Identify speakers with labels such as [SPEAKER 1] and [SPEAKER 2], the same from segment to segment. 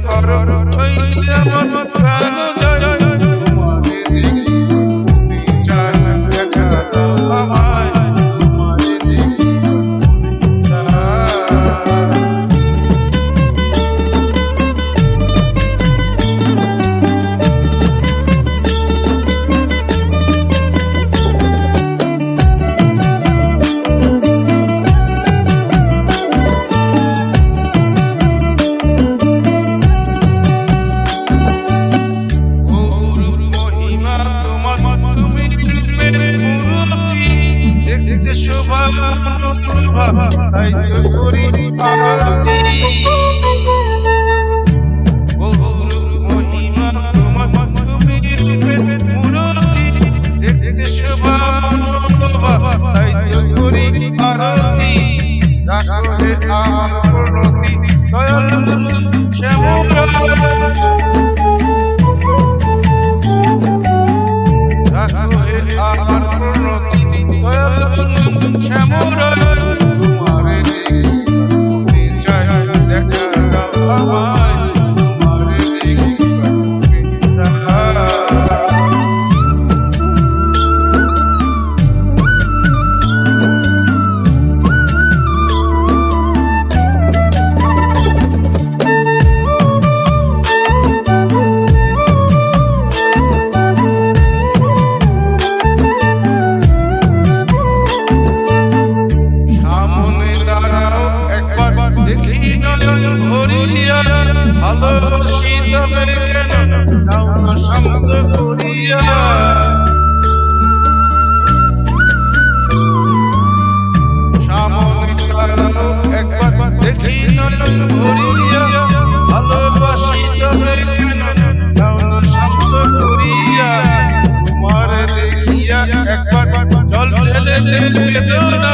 [SPEAKER 1] করো হইলে আমার প্রাণ যায় তোমারে দেখি চাই দেখা দাও আমায় তোমারে দেখি তাই তো করি আরতি বহুর মহিমা তোমার তুমি রূপের মূরতি দেখতে শোভা তাই তো করি আরতি রাখো হে আমার প্রণতি দয়াল শ্যামলা রাখো হে আমার প্রণতি দয়াল শ্যামলা ভালোবাসি তবে কেন যাও না শান্ত করিয়া সামনে দাঁড়াও একবার দেখি নয়ন ভরিয়া ভালোবাসি তবে কেন যাও না শান্ত করিয়া তোমার দেখিয়া একবার জল ঢেলে বেদনা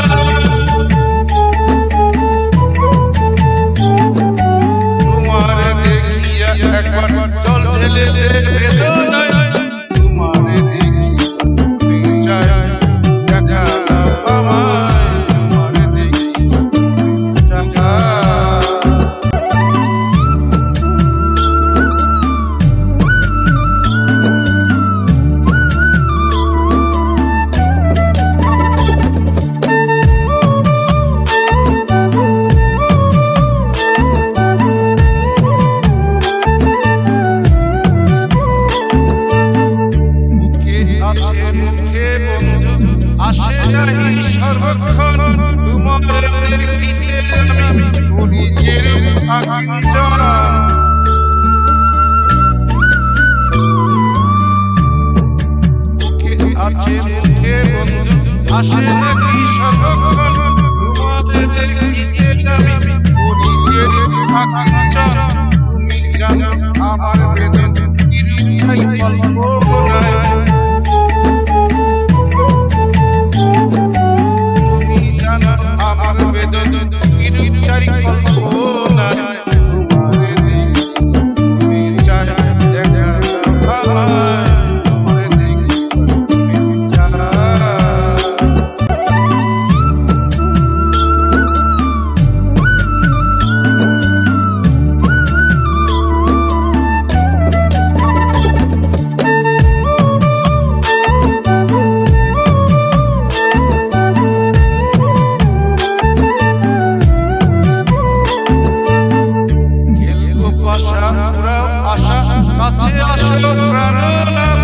[SPEAKER 1] একবার জল ঢেলে বেদনায় তোমারে দেখি তুমি চাই দেখা দাও আমায় তোমারে দেখি আসে নাহি সর্বক্ষণ তোমারে দেখিতে আমি করি যেরূপ আকিঞ্চন আছে মুখে বন্ধু আসে নাহি সর্বক্ষণ তোমারে দেখিতে আমি করি যেরূপ আকিঞ্চন তুমি জানো আমার বেদন কিরূপ চাই কল্পনায় আমার বেদন কিরূপ চাই কল্পনায় তোমারে দেখি তুমি চাই দেখা দাও আমায় তোমারে দেখি তুমি চাই কাছে আসো প্রাণনাথ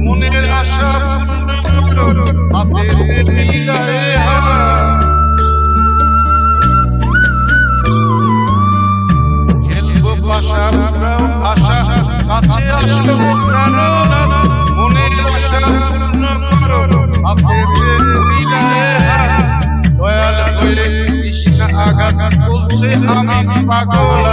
[SPEAKER 1] মনের আশা পূর্ণ করো হাতের লীলায় খেলবো পাশা আশা কাছে আসো প্রাণনাথ মনের আশা পূর্ণ করো হাতের লীলায় দয়াল হয়ে কৃষ্ণ আঘাত করছে আমি পাগল